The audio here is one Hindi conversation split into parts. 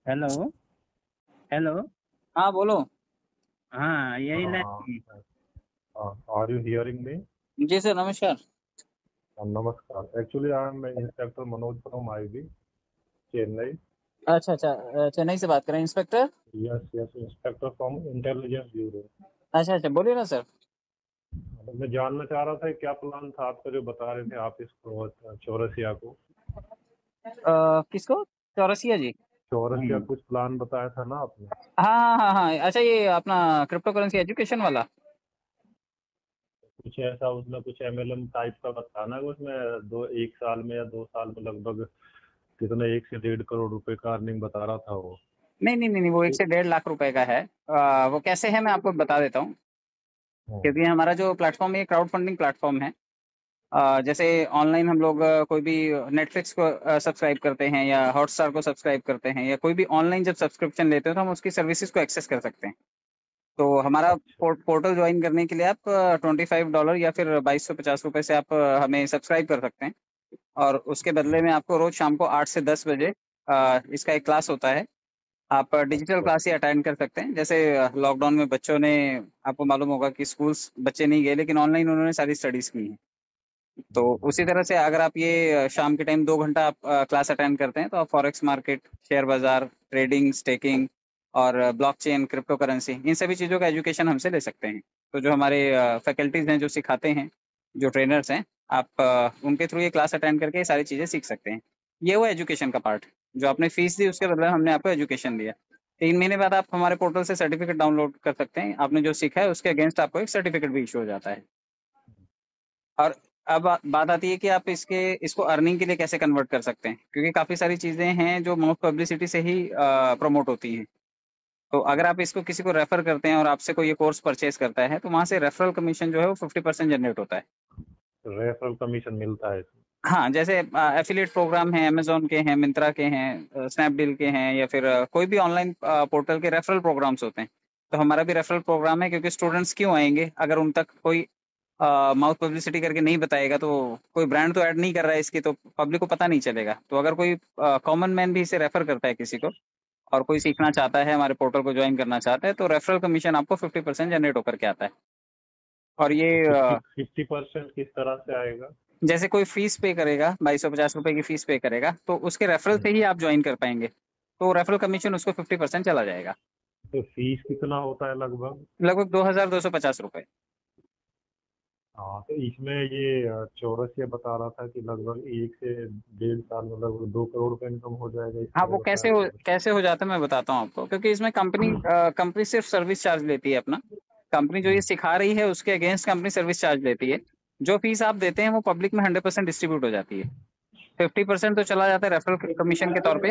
हेलो। हेलो। हाँ बोलो। हाँ, यही हाँ, नहीं। Are you hearing me? जी सर, नमस्कार। नमस्कार। Actually I am inspector Manoj from IB, Chennai. अच्छा अच्छा, चेन्नई से बात करें inspector. Yes yes, inspector from intelligence bureau. अच्छा अच्छा, बोलिए ना सर। मैं जानना चाह रहा था क्या प्लान था आपका, जो बता रहे थे आप इसको चौरसिया को। किसको? चौरसिया जी। चौरसिया हम्म। कुछ प्लान बताया था ना आपने। हाँ हाँ हाँ हाँ, अच्छा ये अपना क्रिप्टो करेंसी एजुकेशन वाला। कुछ ऐसा उसमें कुछ एमएलएम टाइप का बताना, कि उसमें दो एक साल में या 2 साल में लगभग कितना 1 से 1.5 करोड़ रुपए का अर्निंग बता रहा था वो। नहीं नहीं नहीं नहीं, वो 1 से 1.5 लाख रुपए का है। वो कैसे है मैं आपको बता देता हूँ। हम्म, क्योंकि हमारा जो प्लेटफॉर्म है क्राउड फंडिंग प्लेटफॉर्म है। जैसे ऑनलाइन हम लोग कोई भी नेटफ्लिक्स को सब्सक्राइब करते हैं या हॉटस्टार को सब्सक्राइब करते हैं या कोई भी ऑनलाइन जब सब्सक्रिप्शन लेते हैं तो हम उसकी सर्विसेज को एक्सेस कर सकते हैं। तो हमारा अच्छा। पोर्टल ज्वाइन करने के लिए आप $25 या फिर $2250 से आप हमें सब्सक्राइब कर सकते हैं। और उसके बदले में आपको रोज शाम को 8 से 10 बजे इसका एक क्लास होता है। आप डिजिटल अच्छा। क्लास ही अटेंड कर सकते हैं। जैसे लॉकडाउन में बच्चों ने, आपको मालूम होगा कि स्कूल्स बच्चे नहीं गए लेकिन ऑनलाइन उन्होंने सारी स्टडीज की हैं। तो उसी तरह से अगर आप ये शाम के टाइम 2 घंटा आप क्लास अटेंड करते हैं तो आप फॉरेक्स मार्केट, शेयर बाजार, ट्रेडिंग, स्टेकिंग और ब्लॉकचेन, क्रिप्टो करेंसी, इन सभी चीज़ों का एजुकेशन हमसे ले सकते हैं। तो जो हमारे फैकल्टीज हैं जो सिखाते हैं, जो ट्रेनर्स हैं, आप उनके थ्रू ये क्लास अटेंड करके ये सारी चीज़ें सीख सकते हैं। ये वो एजुकेशन का पार्ट, जो आपने फीस दी उसके बदले हमने आपको एजुकेशन दिया। 3 महीने बाद आप हमारे पोर्टल से सर्टिफिकेट डाउनलोड कर सकते हैं। आपने जो सीखा है उसके अगेंस्ट आपको एक सर्टिफिकेट भी इशू हो जाता है। और अब बात आती है कि आप इसको अर्निंग के लिए कैसे कन्वर्ट कर सकते हैं, क्योंकि काफ़ी सारी चीज़ें हैं जो माउथ पब्लिसिटी से ही प्रमोट होती हैं। तो अगर आप इसको किसी को रेफर करते हैं और आपसे कोई ये कोर्स परचेज करता है तो वहाँ से रेफरल कमीशन जो है वो 50% जनरेट होता है। रेफरल कमीशन मिलता है इसमें। हाँ, जैसे एफिलिएट प्रोग्राम हैं, अमेज़न के हैं, मिंत्रा के हैं, स्नैपडील के हैं, या फिर कोई भी ऑनलाइन पोर्टल के रेफरल प्रोग्राम्स होते हैं। तो हमारा भी रेफरल प्रोग्राम है, क्योंकि स्टूडेंट्स क्यों आएँगे अगर उन तक कोई माउथ पब्लिसिटी करके नहीं बताएगा। तो कोई ब्रांड तो ऐड नहीं कर रहा है इसकी, तो पब्लिक को पता नहीं चलेगा। तो अगर कोई कॉमन मैन भी इसे रेफर करता है किसी को और कोई सीखना चाहता है, हमारे पोर्टल को ज्वाइन करना चाहता है, तो रेफरल कमीशन आपको 50% जनरेट होकर के आता है। और ये तो 50% किस तरह से आएगा? जैसे कोई फीस पे करेगा, ₹2250 की फीस पे करेगा तो उसके रेफरल से ही आप ज्वाइन कर पाएंगे। तो रेफरल कमीशन उसको 50% चला जाएगा। तो फीस कितना होता है लगभग? लगभग ₹2250। हाँ, तो इसमें ये चौरसिया बता रहा था कि लगभग 1 से 1.5 साल में लगभग 2 करोड़ का इनकम हो जाएगा, इस हाँ, तरह वो बताया था कुछ। कैसे हो जाता है मैं बताता हूँ आपको। क्योंकि इसमें कंपनी सिर्फ सर्विस चार्ज लेती है अपना। कंपनी जो ये हम्म, सिखा रही है उसके अगेंस्ट कंपनी सर्विस चार्ज लेती है। जो फीस आप देते हैं वो पब्लिक में 100% डिस्ट्रीब्यूट हो जाती है। 50% तो चला जाता है रेफरल कमीशन के तौर पे।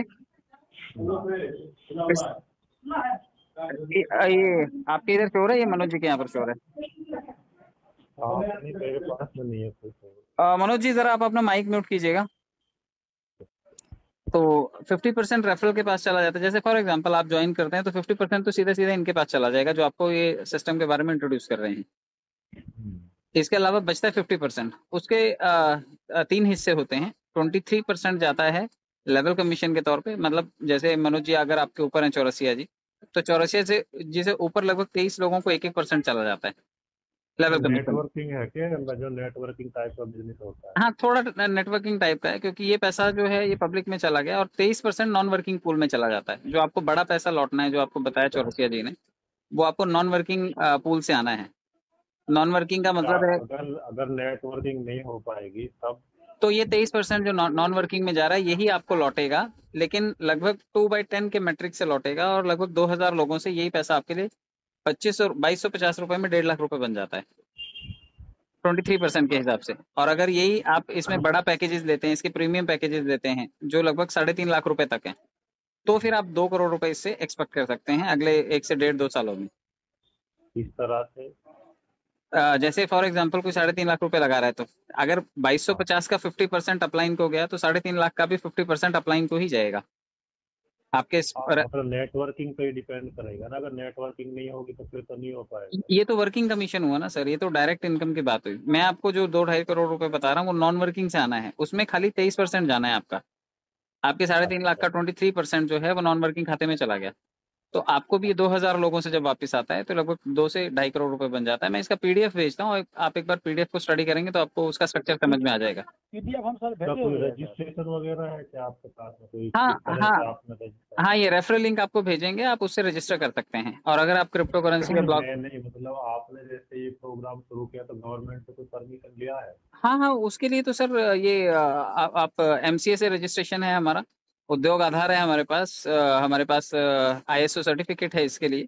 इस- ये आपके इधर शोर है, ये मनोज जी के यहाँ पर शोर है। हाँ, नहीं मेरे पास में नहीं है कोई खबर। मनोज जी जरा आप अपना माइक म्यूट कीजिएगा। तो 50% रेफरल के पास चला जाता है। जैसे फॉर एग्जांपल आप ज्वाइन करते हैं तो 50% तो सीधे सीधे इनके पास चला जाएगा, जो आपको ये सिस्टम के बारे में इंट्रोड्यूस कर रहे हैं। हम्म, इसके अलावा बचता है 50%। उसके 3 हिस्से होते हैं। 23% जाता है लेवल कमीशन के तौर पे। मतलब जैसे मनोज जी अगर आपके ऊपर हैं चौरसिया जी, तो चौरसिया से जिसे ऊपर लगभग 23 लोगों को 1-1% चला जाता है ये लेवल कमीशन। नेटवर्किंग है क्या, जो नेटवर्किंग टाइप का बिजनेस होता है? हाँ, थोड़ा नेटवर्किंग टाइप का है, क्योंकि ये पैसा जो है ये पब्लिक में चला गया और 23% नॉन वर्किंग पूल में चला जाता है। जो आपको बड़ा पैसा लौटना है, जो आपको बताया चौरसिया जी ने, वो आपको नॉन वर्किंग पूल से आना है। नॉन वर्किंग का अच्छा, मतलब है, अगर अगर नेटवर्किंग नहीं हो पाएगी तब? तो ये 23% जो नॉन वर्किंग में जा रहा है यही आपको लौटेगा। लेकिन लगभग 2/10 के मेट्रिक से लौटेगा और लगभग 2000 लोगों से यही पैसा आपके लिए 2250 रुपए में 1.5 लाख रुपए बन जाता है 23% के हिसाब से। और अगर यही आप इसमें बड़ा पैकेजेस लेते हैं, इसके प्रीमियम पैकेजेस लेते हैं जो लगभग 3.5 लाख रुपए तक है, तो फिर आप 2 करोड़ रुपए इससे एक्सपेक्ट कर सकते हैं अगले 1 से 1.5-2 सालों में। इस तरह से। जैसे फॉर एग्जांपल कोई 3.5 लाख रुपए लगा रहा है, तो अगर हाँ, 2250 का 50% अपलाइन को गया तो 3.5 लाख का भी 50% अपलाइन को ही जाएगा आपके मतलब नेटवर्किंग पे ही डिपेंड करेगा ना, अगर नेटवर्किंग नहीं होगी तो फिर तो नहीं हो पाएगा। ये तो वर्किंग कमीशन हुआ ना सर, ये तो डायरेक्ट इनकम की बात हुई। मैं आपको जो 2-2.5 करोड़ रुपए बता रहा हूँ वो नॉन वर्किंग से आना है, उसमें खाली 23% जाना है आपका। आपके 3.5 लाख का 23% जो है वो नॉन वर्किंग खाते में चला गया। तो आपको भी ये 2,000 लोगों से जब वापस आता है तो लगभग 2 से ढाई करोड़ रुपए बन जाता है। मैं इसका पीडीएफ भेजता हूँ, आप एक बार पीडीएफ को स्टडी करेंगे तो आपको उसका स्ट्रक्चर समझ में आ जाएगा। पीडीएफ हम सर इसका भेजे कोई हुए हैं सर। रजिस्ट्रेशन वगैरह है क्या आपके पास में, कोई हाँ किस तरह हाँ से आपने रजिस्टर? हाँ, ये रेफरल लिंक आपको भेजेंगे, आप उससे रजिस्टर कर सकते हैं। और अगर आप क्रिप्टो करेंसी या ब्लॉक, मैं नहीं, मतलब आपने जैसे ये प्रोग्राम शुरू किया तो गवर्नमेंट से कोई परमिशन लिया है? हाँ हाँ, उसके लिए तो सर ये आप एमसीए से रजिस्ट्रेशन है हमारा, उद्योग आधार है हमारे पास, हमारे पास आईएसओ सर्टिफिकेट है इसके लिए,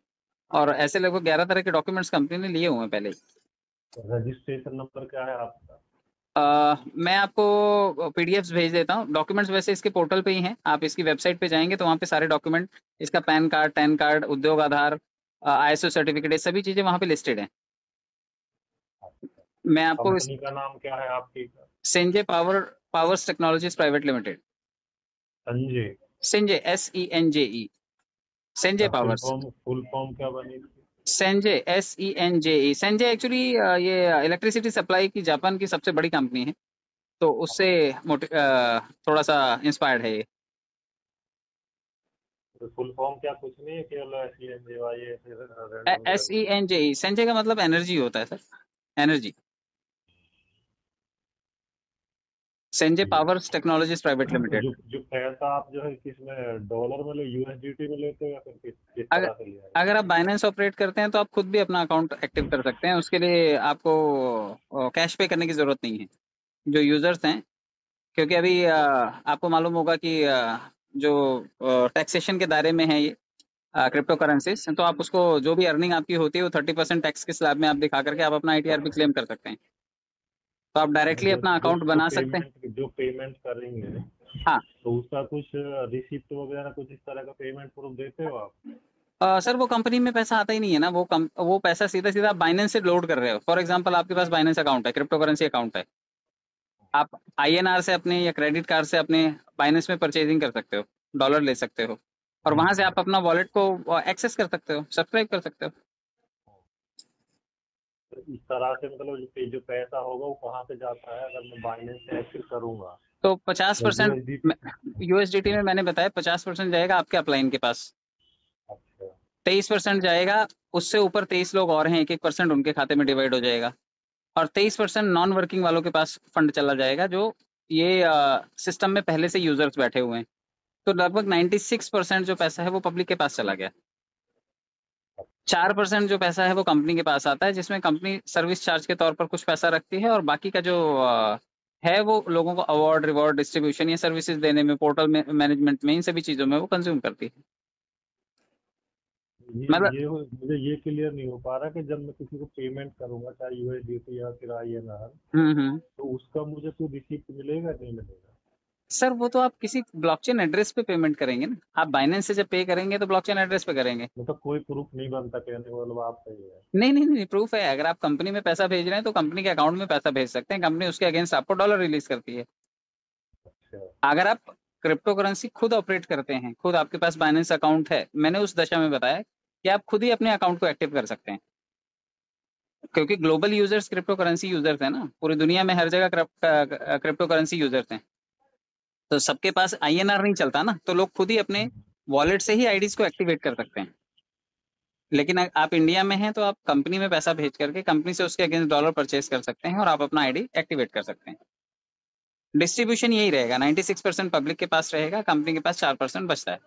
और ऐसे लगभग 11 तरह के डॉक्यूमेंट्स कंपनी ने लिए हुए हैं पहले ही। रजिस्ट्रेशन नंबर क्या है आपका? मैं आपको पीडीएफ्स भेज देता हूँ। डॉक्यूमेंट्स वैसे इसके पोर्टल पे ही हैं, आप इसकी वेबसाइट पे जाएंगे तो वहाँ पे सारे डॉक्यूमेंट, इसका पैन कार्ड, टैन कार्ड, उद्योग आधार, आईएसओ सर्टिफिकेट, ये सभी चीजें वहाँ पे लिस्टेड हैं। मैं आपको कंपनी का नाम क्या है आपकी? Senje powers technologies private limited, Sanjay? Senje SENJE, Senje powers, full form क्या बनी? Senje SENJE। सेंजे एक्चुअली ये इलेक्ट्रिसिटी सप्लाई की जापान की सबसे बड़ी कंपनी है, तो उससे थोड़ा सा इंस्पायर्ड है ये। तो फुल फॉर्म क्या कुछ नहीं है, केवल SENJY ऐसे random SENJE, सेंजे का मतलब एनर्जी होता है sir, energy. Senje powers technologies private तो लिमिटेड। जो पैसा आप जो है किसमें, डॉलर में यूएसडीटी में लेते हो या फिर किस अगर तरह से लिया है? अगर आप बाइनेंस ऑपरेट करते हैं तो आप खुद भी अपना अकाउंट एक्टिव कर सकते हैं, उसके लिए आपको कैश पे करने की जरूरत नहीं है। जो यूजर्स हैं, क्योंकि अभी आपको मालूम होगा कि जो टैक्सेशन के दायरे में है ये क्रिप्टो करेंसीज, तो आप उसको जो भी अर्निंग आपकी होती है वो 30% टैक्स के स्लैब में आप दिखा करके आप अपना ITR भी क्लेम कर सकते हैं। तो आप डायरेक्टली जो अपना जो अकाउंट बना सकते हैं। जो पेमेंट करेंगे हाँ तो उसका कुछ रिसिप्ट वगैरह कुछ इस तरह का पेमेंट प्रूफ देते हो आप? सर, वो कंपनी में पैसा आता ही नहीं है ना, वो पैसा सीधा सीधा बाइनेंस से लोड कर रहे हो। फॉर एग्जांपल आपके पास बाइनेंस अकाउंट है, क्रिप्टो करेंसी अकाउंट है, आप INR से अपने या क्रेडिट कार्ड से अपने बाइनेंस में परचेजिंग कर सकते हो, डॉलर ले सकते हो, और वहां से आप अपना वॉलेट को एक्सेस कर सकते हो, सब्सक्राइब कर सकते हो। तो इस तरह से मतलब जो पैसा होगा वो कहाँ पे जाता है अगर मैं बाइनेंस से एक्सेस करूंगा? तो 50% यूएसडीटी? USDT में मैंने बताया 50% जाएगा आपके अपलाइन के पास, अच्छा 23% जाएगा, उससे ऊपर 23 लोग और हैं, 1-1% उनके खाते में डिवाइड हो जाएगा, और 23% नॉन वर्किंग वालों के पास फंड चला जाएगा, जो ये सिस्टम में पहले से यूजर्स बैठे हुए हैं। तो लगभग 96% जो पैसा है वो पब्लिक के पास चला गया। 4% जो पैसा है वो कंपनी के पास आता है, जिसमें कंपनी सर्विस चार्ज के तौर पर कुछ पैसा रखती है, और बाकी का जो है वो लोगों को अवार्ड, रिवॉर्ड, डिस्ट्रीब्यूशन या सर्विसेज देने में, पोर्टल में, मैनेजमेंट में, इन सभी चीजों में वो कंज्यूम करती है। मतलब मुझे ये क्लियर नहीं हो पा रहा कि जब मैं किसी को पेमेंट करूंगा चाहे यूएसडीटी या फिर INR, तो उसका मुझे कोई रिसिप्ट मिलेगा नहीं मिलेगा? सर, वो तो आप किसी ब्लॉकचेन एड्रेस पे पेमेंट करेंगे ना, आप बाइनेंस से जब पे करेंगे तो ब्लॉकचेन एड्रेस पे करेंगे। मतलब कोई प्रूफ नहीं बनता, कहने का मतलब आप सही है? नहीं नहीं नहीं, प्रूफ है। अगर आप कंपनी में पैसा भेज रहे हैं तो कंपनी के अकाउंट में पैसा भेज सकते हैं, कंपनी उसके अगेंस्ट आपको डॉलर रिलीज करती है। अच्छा अगर आप क्रिप्टो करेंसी खुद ऑपरेट करते हैं, खुद आपके पास बाइनेंस अकाउंट है, मैंने उस दशा में बताया कि आप खुद ही अपने अकाउंट को एक्टिव कर सकते हैं, क्योंकि global users crypto currency users हैं ना, पूरी दुनिया में हर जगह क्रिप्टो करेंसी यूजर्स हैं, तो सबके पास INR नहीं चलता ना, तो लोग खुद ही अपने वॉलेट से ही आईडीज को एक्टिवेट कर सकते हैं। लेकिन आप इंडिया में हैं तो आप कंपनी में पैसा भेज करके कंपनी से उसके अगेंस्ट डॉलर परचेज कर सकते हैं और आप अपना आईडी एक्टिवेट कर सकते हैं। डिस्ट्रीब्यूशन यही रहेगा, 96% पब्लिक के पास रहेगा, कंपनी के पास 4% बचता है।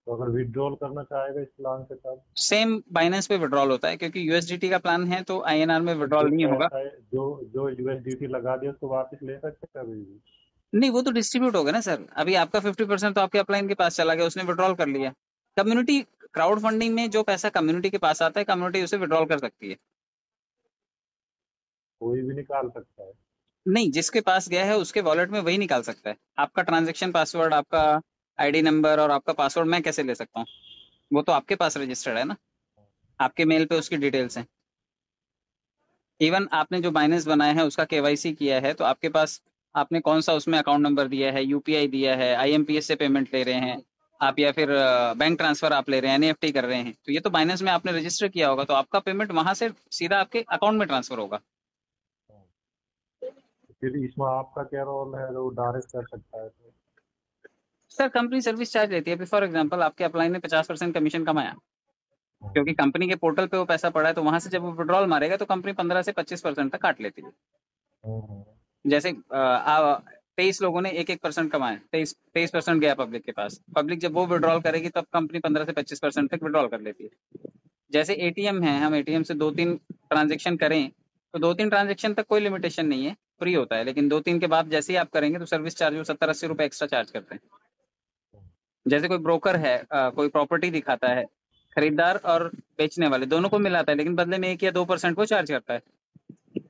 तो अगर विड्रॉल करना चाहेगा इस प्लान के साथ? सेम बाइनेंस पे विड्रॉल होता है, क्योंकि USDT का प्लान है तो INR में विड्रॉल जो नहीं होगा। पैसा है जो यूएसडीटी लगा दिया उसको वापस ले सकते हैं कभी भी? नहीं, वो तो डिस्ट्रीब्यूट होगा ना सर, अभी आपका 50% तो आपके अपलाइन के पास चला गया, उसने विड्रॉल कर लिया। कम्युनिटी क्राउड फंडिंग में जो पैसा कम्युनिटी के पास आता है, कम्युनिटी उसे विड्रॉल कर सकती है। कोई भी निकाल सकता है? नहीं, जिसके पास गया है उसके वॉलेट में वही निकाल सकता है। आपका ट्रांजैक्शन पासवर्ड, आपका ID नंबर और आपका पासवर्ड मैं कैसे ले सकता हूँ? वो तो आपके पास रजिस्टर्ड है ना, आपके मेल पे उसकी डिटेल्स हैं। इवन आपने जो बाइनेंस बनाया है उसका KYC किया है, तो आपके पास आपने कौन सा उसमें अकाउंट नंबर दिया है, UPI दिया है, IMPS से पेमेंट ले रहे हैं आप, या फिर बैंक ट्रांसफर आप ले रहे हैं, NEFT कर रहे हैं, तो ये तो बाइनेंस में आपने रजिस्टर किया होगा, तो आपका पेमेंट वहां से सीधा आपके अकाउंट में ट्रांसफर होगा। फिर इसमें आपका क्या रोल है, वो डायरेक्ट कर सकता है तो? सर कंपनी सर्विस चार्ज लेती है। अभी फॉर एग्जांपल आपके अपलाइन ने 50% कमीशन कमाया, क्योंकि कंपनी के पोर्टल पे वो पैसा पड़ा है, तो वहां से जब वो विड्रॉल मारेगा तो कंपनी 15 से 25% तक काट लेती है। जैसे 23 लोगों ने 1-1% कमाए, 23% गया पब्लिक के पास। पब्लिक जब वो विड्रॉल करेगी तब कंपनी 15 से 25% तक विड्रॉल कर लेती है। जैसे एटीएम है, हम एटीएम से 2-3 ट्रांजेक्शन करें तो 2-3 ट्रांजेक्शन तक कोई लिमिटेशन नहीं है, फ्री होता है, लेकिन 2-3 के बाद जैसे ही आप करेंगे तो सर्विस चार्ज वो 70-80 रुपए एक्स्ट्रा चार्ज करते हैं। जैसे कोई ब्रोकर है, कोई प्रॉपर्टी दिखाता है, खरीदार और बेचने वाले दोनों को मिलाता है, लेकिन बदले में 1 या 2% वो चार्ज करता है।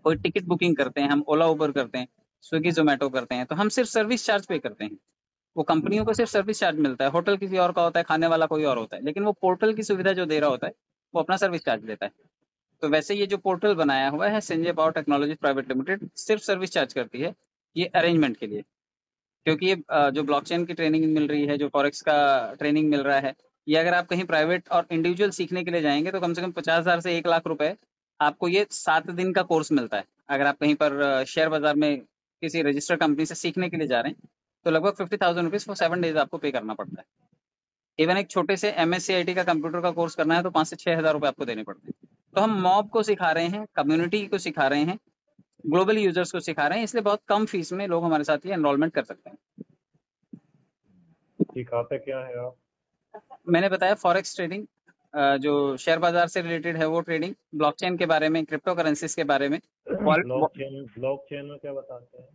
कोई टिकट बुकिंग करते हैं, हम ओला उबर करते हैं, स्विगी जोमेटो करते हैं, तो हम सिर्फ सर्विस चार्ज पे करते हैं। वो कंपनियों को सिर्फ सर्विस चार्ज मिलता है, होटल किसी और का होता है, खाने वाला कोई और होता है, लेकिन वो पोर्टल की सुविधा जो दे रहा होता है वो अपना सर्विस चार्ज लेता है। तो वैसे ये जो पोर्टल बनाया हुआ है Sanjay power technology private limited सिर्फ सर्विस चार्ज करती है ये अरेंजमेंट के लिए, क्योंकि ये जो ब्लॉकचेन की ट्रेनिंग मिल रही है, जो फॉरेक्स का ट्रेनिंग मिल रहा है, ये अगर आप कहीं प्राइवेट और इंडिविजुअल सीखने के लिए जाएंगे तो कम से कम 50,000 से 1 लाख रुपए आपको ये 7 दिन का कोर्स मिलता है। अगर आप कहीं पर शेयर बाजार में किसी रजिस्टर्ड कंपनी से सीखने के लिए जा रहे हैं तो लगभग 50,000 रुपीज फॉर 7 डेज आपको पे करना पड़ता है। इवन एक छोटे से MSc IT का कंप्यूटर का कोर्स करना है तो 5 से 6 हज़ार रुपए आपको देने पड़ते हैं। तो हम मॉब को सिखा रहे हैं, कम्युनिटी को सिखा रहे हैं, ग्लोबल यूजर्स को सिखा रहे हैं, इसलिए बहुत कम फीस में लोग हमारे साथ ये एनरोलमेंट कर सकते हैं। सिखाते क्या है आप? मैंने बताया फॉरेक्स ट्रेडिंग, जो शेयर बाजार से रिलेटेड है वो ट्रेडिंग, ब्लॉकचेन के बारे में, क्रिप्टो करेंसीज के बारे में। ब्लॉकचेन में क्या बताते हैं?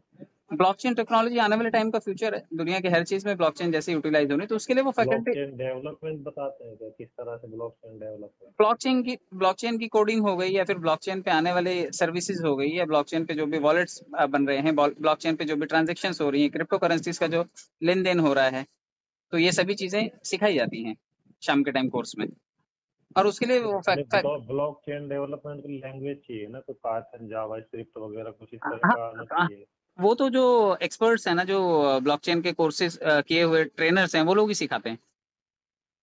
ब्लॉकचेन टेक्नोलॉजी आने वाले टाइम का फ्यूचर है, दुनिया के हर चीज में ब्लॉकचेन जैसे यूटिलाइज होनी, तो उसके लिए वो फैकल्टी। ब्लॉकचेन डेवलपमेंट बताते हैं क्या, किस तरह से ब्लॉकचेन डेवलपमेंट? ब्लॉकचेन की कोडिंग हो गई, या फिर ब्लॉकचेन पे आने वाले सर्विसेज हो गई, या ब्लॉकचेन पे जो भी वॉलेट्स बन रहे हैं, ब्लॉकचेन पे जो भी ट्रांजेक्शन्स हो रही हैं, क्रिप्टो करेंसीज का जो लेन देन हो रहा है, तो ये सभी चीजें सिखाई जाती हैं शाम के टाइम कोर्स में। और उसके लिए वो ब्लॉकचेन डेवलपमेंट की लैंग्वेज चाहिए ना, तो पाइथन जावा स्क्रिप्ट वगैरह कुछ इस तरह का आना चाहिए। वो तो जो एक्सपर्ट्स हैं ना, जो ब्लॉकचेन के कोर्सेज किए हुए ट्रेनर्स हैं, वो लोग ही सिखाते हैं।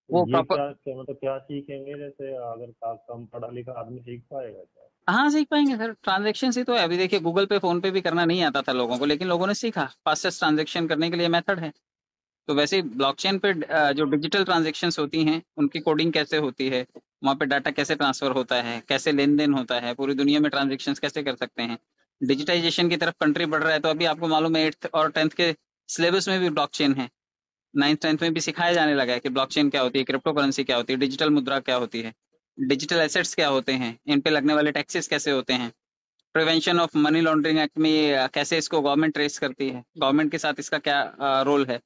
वो ये मतलब क्या सीखेंगे? जैसे अगर कम पढ़ा लिखा आदमी सीख पाएगा क्या? हाँ सीख पाएंगे सर, ट्रांजेक्शन ही तो है। अभी देखिए गूगल पे फोन पे भी करना नहीं आता था लोगों को, लेकिन लोगों ने सीखा, फास्टेस्ट ट्रांजेक्शन करने के लिए मेथड है। तो वैसे ही ब्लॉकचेन पे जो डिजिटल ट्रांजेक्शन्स होती हैं उनकी कोडिंग कैसे होती है, वहाँ पे डाटा कैसे ट्रांसफर होता है, कैसे लेन देन होता है, पूरी दुनिया में ट्रांजेक्शन्स कैसे कर सकते हैं, डिजिटाइजेशन की तरफ कंट्री बढ़ रहा है। तो अभी आपको मालूम है 8th और 10th के सिलेबस में भी ब्लॉकचेन है, 9th 10th में भी सिखाया जाने लगा है कि ब्लॉकचेन क्या होती है, क्रिप्टो करेंसी क्या होती है, डिजिटल मुद्रा क्या होती है, डिजिटल एसेट्स क्या होते हैं, इन पे लगने वाले टैक्सेस कैसे होते हैं, prevention of money laundering act में ये कैसे इसको गवर्नमेंट ट्रेस करती है, गवर्नमेंट के साथ इसका क्या रोल है।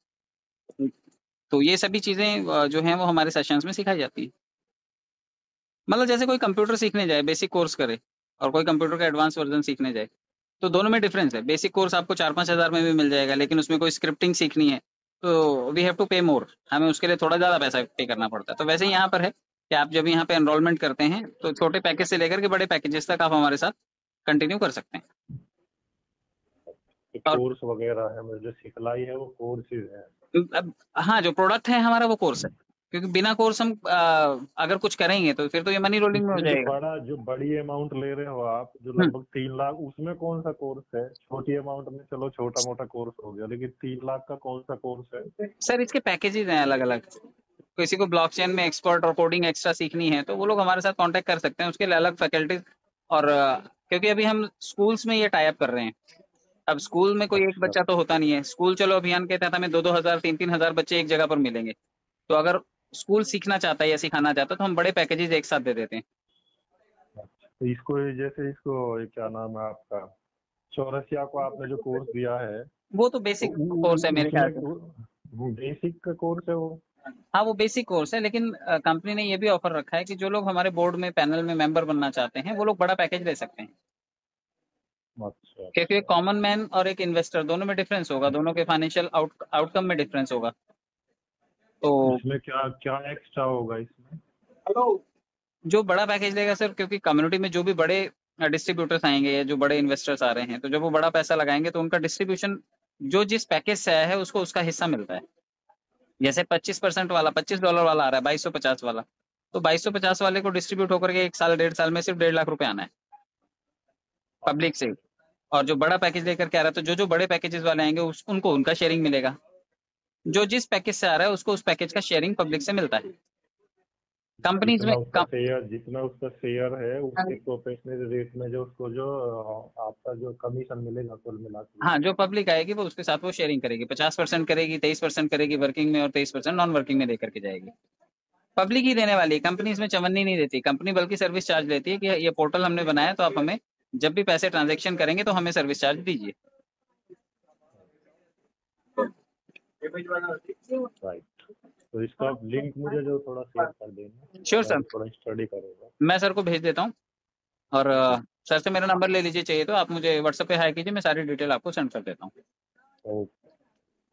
तो ये सभी चीजें जो हैं वो हमारे सेशंस में सिखाई जाती है। मतलब जैसे कोई कंप्यूटर सीखने जाए, बेसिक कोर्स करे, और कोई कंप्यूटर का एडवांस वर्जन सीखने जाए, तो दोनों में डिफरेंस है। बेसिक कोर्स आपको 4-5 हज़ार में भी मिल जाएगा, लेकिन उसमें कोई स्क्रिप्टिंग सीखनी है तो वी हैव टू पे मोर, हमें उसके लिए थोड़ा ज्यादा पैसा पे करना पड़ता है। तो वैसे ही यहाँ पर है कि आप जब यहाँ पे एनरोलमेंट करते हैं तो छोटे पैकेज से लेकर के बड़े पैकेजेस तक आप हमारे साथ कंटिन्यू कर सकते हैं। कोर्स वगैरह है, जो सिखलाई है वो कोर्सेज है। अब हाँ, जो प्रोडक्ट है हमारा वो कोर्स है, क्योंकि बिना कोर्स हम अगर कुछ करेंगे तो फिर तो ये मनी रोलिंग में हो जाएगा। जो बड़ी अमाउंट ले रहे हो आप, जो लगभग 3 लाख, उसमें कौन सा कोर्स है? छोटी अमाउंट में चलो छोटा मोटा कोर्स हो गया, लेकिन 3 लाख का कौन सा कोर्स है? सर इसके पैकेजेस हैं अलग अलग। किसी को ब्लॉकचेन में एक्सपर्ट और कोडिंग एक्स्ट्रा सीखनी है तो वो लोग हमारे साथ कांटेक्ट कर सकते हैं, उसके लिए अलग फैकल्टीज। और क्योंकि अभी हम स्कूल्स में ये टाई अप कर रहे हैं, अब स्कूल में कोई एक बच्चा तो होता नहीं है, स्कूल चलो अभियान के तहत हमें 2-2 हज़ार 3-3 हज़ार बच्चे एक जगह पर मिलेंगे। तो अगर स्कूल सीखना चाहता है या सिखाना चाहता है तो हम बड़े पैकेजेस एक साथ दे देते हैं। तो इसको जैसे इसको क्या नाम है आपका, चौरसिया को आपने जो कोर्स दिया है वो तो बेसिक कोर्स है मेरे ख्याल से। बेसिक का कोर्स है वो? हाँ वो बेसिक कोर्स है, लेकिन कंपनी ने ये भी ऑफर रखा है कि जो लोग हमारे बोर्ड में पैनल में मेंबर बनना चाहते हैं वो लोग बड़ा पैकेज ले सकते हैं। अच्छा। क्योंकि एक कॉमन मैन और एक इन्वेस्टर दोनों में डिफरेंस होगा, दोनों के फाइनेंशियल आउटकम में डिफरेंस होगा। तो इसमें क्या क्या एक्स्ट्रा होगा इसमें? जो बड़ा पैकेज लेगा सर, क्योंकि कम्युनिटी में जो भी बड़े डिस्ट्रीब्यूटर्स आएंगे या जो बड़े इन्वेस्टर्स आ रहे हैं, तो जब वो बड़ा पैसा लगाएंगे तो उनका डिस्ट्रीब्यूशन जो जिस पैकेज से आया है उसको उसका हिस्सा मिलता है। जैसे 25% वाला $25 वाला आ रहा है, 2250 वाला, तो 2250 वाले को डिस्ट्रीब्यूट होकर के 1 साल 1.5 साल में सिर्फ 1.5 लाख रुपए आना है पब्लिक से। और जो बड़ा पैकेज लेकर के आ रहा है, तो जो जो बड़े पैकेजेस वाले आएंगे उनको उनका शेयरिंग मिलेगा। जो जिस पैकेज से आ रहा है उसको उस पैकेज का शेयरिंग पब्लिक से मिलता है। कंपनीज में जितना उसका शेयर है उसके प्रोफेशनल रेट में जो उसको जो आपका जो कमीशन मिलेगा कुल मिला के। हाँ, जो पब्लिक आएगी वो उसके साथ वो शेयरिंग करेगी, 50% करेगी, 23% करेगी वर्किंग में और 23% नॉन वर्किंग में दे करके जाएगी। पब्लिक ही देने वाली है, कंपनी इसमें चवन्नी नहीं देती। कंपनी बल्कि सर्विस चार्ज लेती है कि ये पोर्टल हमने बनाया तो आप हमें जब भी पैसे ट्रांजेक्शन करेंगे तो हमें सर्विस चार्ज दीजिए। राइट, तो इसका लिंक मुझे जो थोड़ा शेयर कर देना। श्योर सर, थोड़ा स्टडी करूंगा। मैं सर को भेज देता हूँ। और सर से मेरा नंबर ले लीजिए, चाहिए तो आप मुझे व्हाट्सएप पे हाई कीजिए, मैं सारी डिटेल आपको सेंड कर देता हूँ। Okay,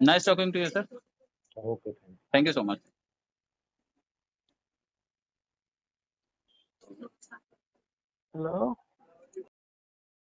nice talking to you sir, okay, thank you so much. Hello.